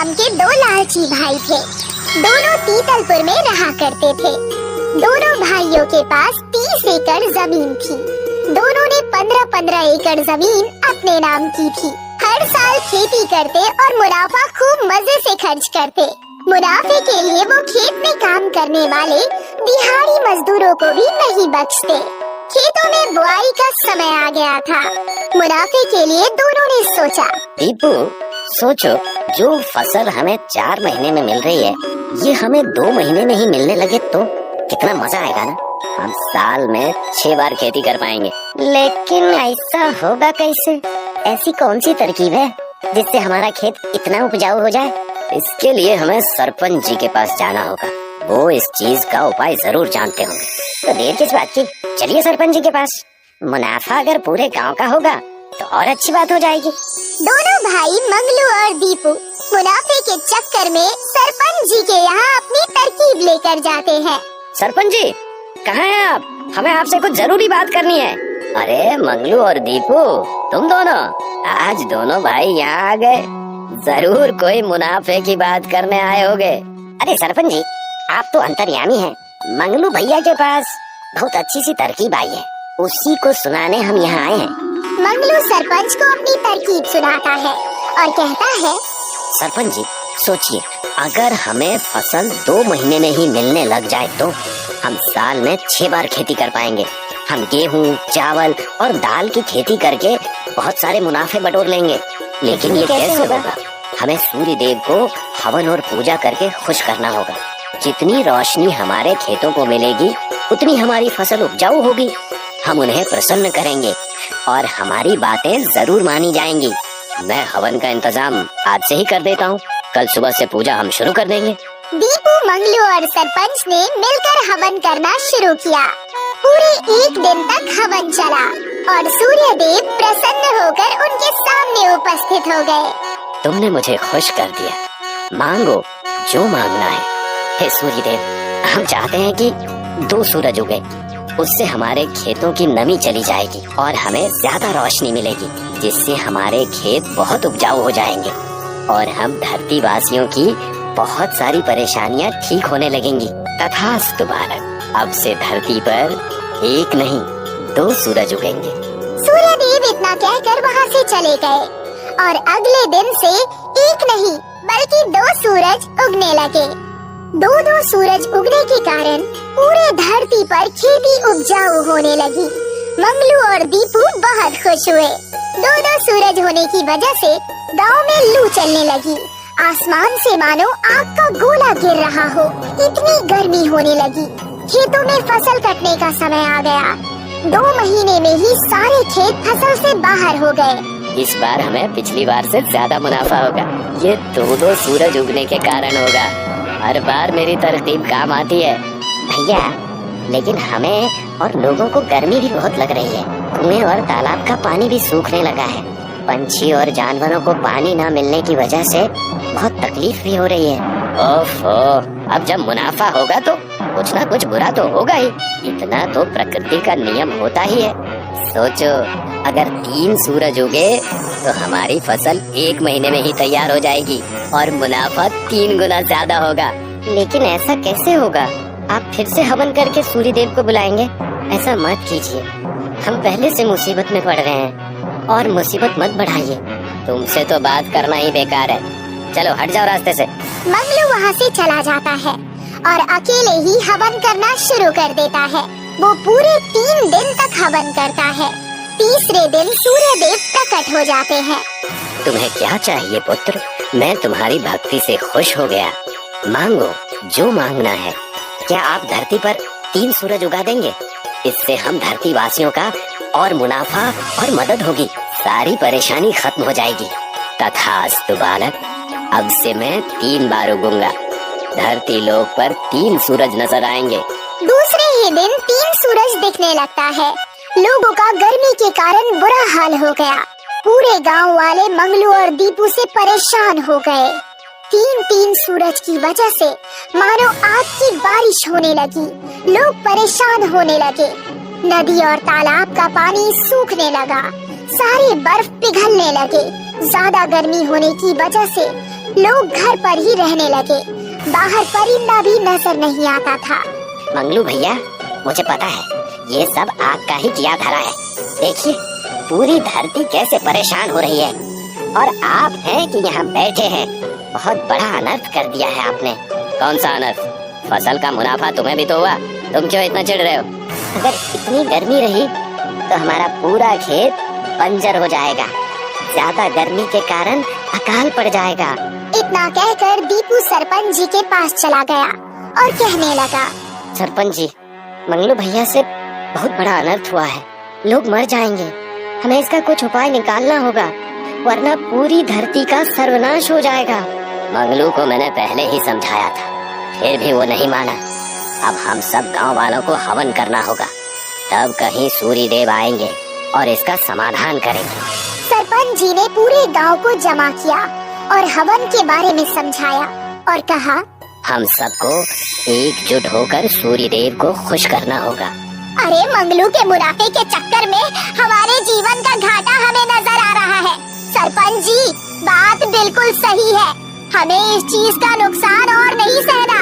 नाम के दो लालची भाई थे। दोनों तीतलपुर में रहा करते थे। दोनों भाइयों के पास 30 एकड़ जमीन थी। दोनों ने 15-15 एकड़ जमीन अपने नाम की थी। हर साल खेती करते और मुनाफा खूब मजे से खर्च करते। मुनाफे के लिए वो खेत में काम करने वाले दिहाड़ी मजदूरों को भी नहीं बख्शते। खेतों में बुआई का समय आ गया था। मुनाफे के लिए दोनों ने सोचा, दीपू सोचो, जो फसल हमें 4 महीने में मिल रही है, ये हमें 2 महीने में ही मिलने लगे तो कितना मजा आएगा ना। हम साल में 6 बार खेती कर पाएंगे। लेकिन ऐसा होगा कैसे? ऐसी कौन सी तरकीब है जिससे हमारा खेत इतना उपजाऊ हो जाए? इसके लिए हमें सरपंच जी के पास जाना होगा। वो इस चीज का उपाय जरूर जानते होंगे। तो देर किस बात की, चलिए सरपंच जी के पास। मुनाफा अगर पूरे गांव का होगा तो और अच्छी बात हो जाएगी। दोनों भाई मंगलू और दीपू मुनाफे के चक्कर में सरपंच जी के यहाँ अपनी तरकीब लेकर जाते हैं। सरपंच जी कहाँ हैं आप? हमें आपसे कुछ जरूरी बात करनी है। अरे मंगलू और दीपू, तुम दोनों आज दोनों भाई यहाँ आ गए। जरूर कोई मुनाफे की बात करने आए होगे। अरे सरपंच जी, आप तो अंतर्यामी हैं। मंगलू भैया के पास बहुत अच्छी सी तरकीब आई है, उसी को सुनाने हम यहाँ आए हैं। मंगलू सरपंच को अपनी तरकीब सुनाता है और कहता है, सरपंच जी सोचिए, अगर हमें फसल 2 महीने में ही मिलने लग जाए तो हम साल में 6 बार खेती कर पाएंगे। हम गेहूँ, चावल और दाल की खेती करके बहुत सारे मुनाफे बटोर लेंगे। लेकिन ये कैसे होगा? हमें सूर्य देव को हवन और पूजा करके खुश करना होगा। जितनी रोशनी हमारे खेतों को मिलेगी, उतनी हमारी फसल उपजाऊ होगी। हम उन्हें प्रसन्न करेंगे और हमारी बातें जरूर मानी जाएंगी। मैं हवन का इंतजाम आज से ही कर देता हूँ। कल सुबह से पूजा हम शुरू कर देंगे। दीपू, मंगलू और सरपंच ने मिलकर हवन करना शुरू किया। पूरे 1 दिन तक हवन चला और सूर्य देव प्रसन्न होकर उनके सामने उपस्थित हो गए। तुमने मुझे खुश कर दिया। मांगो जो मांगना है। हे सूर्य देव, हम चाहते हैं कि 2 सूरज उगे, उससे हमारे खेतों की नमी चली जाएगी और हमें ज्यादा रोशनी मिलेगी, जिससे हमारे खेत बहुत उपजाऊ हो जाएंगे और हम धरती वासियों की बहुत सारी परेशानियां ठीक होने लगेंगी। तथास्तु बालक, अब से धरती पर 1 नहीं 2 सूरज उगेंगे। सूर्य देव इतना कहकर वहाँ से चले गए और अगले दिन से 1 नहीं बल्कि 2 सूरज उगने लगे। 2-2 सूरज उगने के कारण पूरे धरती पर खेती उपजाऊ होने लगी। मंगलू और दीपू बहुत खुश हुए। 2-2 सूरज होने की वजह से गांव में लू चलने लगी। आसमान से मानो आग का गोला गिर रहा हो, इतनी गर्मी होने लगी। खेतों में फसल कटने का समय आ गया। 2 महीने में ही सारे खेत फसल से बाहर हो गए। इस बार हमें पिछली बार से ज्यादा मुनाफा होगा। ये 2-2 सूरज उगने के कारण होगा। हर बार मेरी तरकीब काम आती है। भैया, लेकिन हमें और लोगों को गर्मी भी बहुत लग रही है। कुएं और तालाब का पानी भी सूखने लगा है। पंछी और जानवरों को पानी न मिलने की वजह से बहुत तकलीफ भी हो रही है। ओफो, अब जब मुनाफा होगा तो कुछ ना कुछ बुरा तो होगा ही। इतना तो प्रकृति का नियम होता ही है। सोचो, अगर 3 सूरज उगे तो हमारी फसल 1 महीने में ही तैयार हो जाएगी और मुनाफा 3 गुना ज्यादा होगा। लेकिन ऐसा कैसे होगा? आप फिर से हवन करके सूर्य देव को बुलाएंगे? ऐसा मत कीजिए, हम पहले से मुसीबत में पड़ रहे हैं और मुसीबत मत बढ़ाइए। तुमसे तो बात करना ही बेकार है। चलो हट जाओ रास्ते से। मंगलू वहाँ से चला जाता है और अकेले ही हवन करना शुरू कर देता है। वो पूरे 3 दिन तक हवन करता है। तीसरे दिन सूर्य देव प्रकट हो जाते हैं। तुम्हें क्या चाहिए पुत्र? मैं तुम्हारी भक्ति से खुश हो गया। मांगो जो मांगना है। क्या आप धरती पर 3 सूरज उगा देंगे? इससे हम धरती वासियों का और मुनाफा और मदद होगी। सारी परेशानी खत्म हो जाएगी। तथास्तु बालक, अब से मैं 3 बार उगूंगा। धरती लोक पर 3 सूरज नजर आएंगे। दूसरे ही दिन 3 सूरज दिखने लगता है। लोगों का गर्मी के कारण बुरा हाल हो गया। पूरे गांव वाले मंगलू और दीपू से परेशान हो गए। 3-3 सूरज की वजह से मानो आग की बारिश होने लगी। लोग परेशान होने लगे। नदी और तालाब का पानी सूखने लगा। सारे बर्फ पिघलने लगे। ज्यादा गर्मी होने की वजह से लोग घर पर ही रहने लगे। बाहर परिंदा भी नजर नहीं आता था। मंगलू भैया, मुझे पता है ये सब आग का ही किया धरा है। देखिए पूरी धरती कैसे परेशान हो रही है, और आप हैं कि यहाँ बैठे हैं। बहुत बड़ा अनर्थ कर दिया है आपने। कौन सा अनर्थ? फसल का मुनाफा तुम्हें भी तो हुआ, तुम क्यों इतना चिढ़ रहे हो? अगर इतनी गर्मी रही तो हमारा पूरा खेत बंजर हो जाएगा। ज्यादा गर्मी के कारण अकाल पड़ जाएगा। इतना कहकर दीपू सरपंच जी के पास चला गया और कहने लगा, सरपंच जी, मंगलू भैया से बहुत बड़ा अनर्थ हुआ है, लोग मर जाएंगे। हमें इसका कुछ उपाय निकालना होगा, वरना पूरी धरती का सर्वनाश हो जाएगा। मंगलू को मैंने पहले ही समझाया था, फिर भी वो नहीं माना। अब हम सब गांव वालों को हवन करना होगा, तब कहीं सूर्य देव आएंगे और इसका समाधान करेंगे। सरपंच जी ने पूरे गांव को जमा किया और हवन के बारे में समझाया और कहा, हम सबको एकजुट होकर सूर्य देव को खुश करना होगा। अरे मंगलू के मुनाफे के चक्कर में हमारे जीवन का घाटा हमें नजर आ रहा है। सरपंच जी, बात बिल्कुल सही है। हमें इस चीज का नुकसान और नहीं सहना।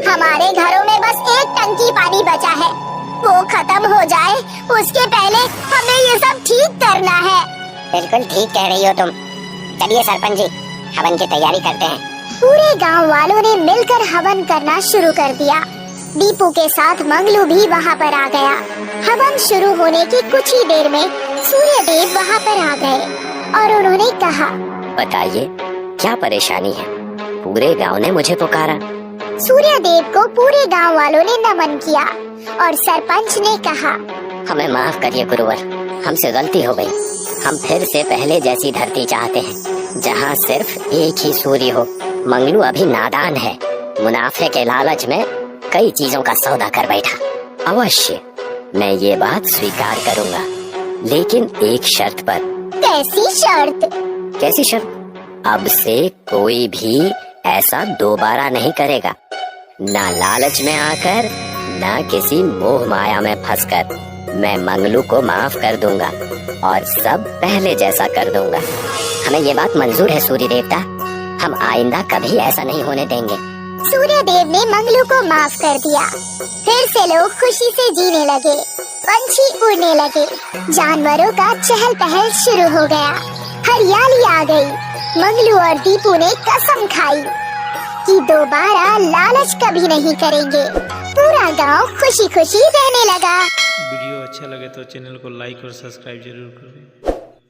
हमारे घरों में बस एक टंकी पानी बचा है, वो खत्म हो जाए उसके पहले हमें ये सब ठीक करना है। बिल्कुल ठीक कह रही हो तुम। चलिए सरपंच जी, हवन की तैयारी करते हैं। पूरे गांव वालों ने मिलकर हवन करना शुरू कर दिया। दीपू के साथ मंगलू भी वहाँ पर आ गया। हवन शुरू होने की कुछ ही देर में सूर्य देव वहाँ पर आ गए और उन्होंने कहा, बताइए क्या परेशानी है? पूरे गांव ने मुझे पुकारा। सूर्य देव को पूरे गांव वालों ने नमन किया और सरपंच ने कहा, हमें माफ करिए गुरुवर, हमसे गलती हो गई। हम फिर से पहले जैसी धरती चाहते हैं, जहाँ सिर्फ एक ही सूर्य हो। मंगलू अभी नादान है, मुनाफे के लालच में कई चीजों का सौदा कर बैठा। अवश्य मैं ये बात स्वीकार करूंगा, लेकिन एक शर्त पर। कैसी शर्त? कैसी शर्त? अब से कोई भी ऐसा दोबारा नहीं करेगा, ना लालच में आकर, ना किसी मोह माया में फंसकर। मैं मंगलू को माफ कर दूंगा और सब पहले जैसा कर दूंगा। हमें ये बात मंजूर है सूर्य देवता, हम आइंदा कभी ऐसा नहीं होने देंगे। सूर्य देव ने मंगलू को माफ कर दिया। फिर से लोग खुशी से जीने लगे, पंछी उड़ने लगे, जानवरों का चहल पहल शुरू हो गया, हरियाली आ गई। मंगलू और दीपू ने कसम खाई कि दोबारा लालच कभी नहीं करेंगे। पूरा गांव खुशी खुशी रहने लगा। वीडियो अच्छा लगे तो चैनल को लाइक और सब्सक्राइब जरूर करें।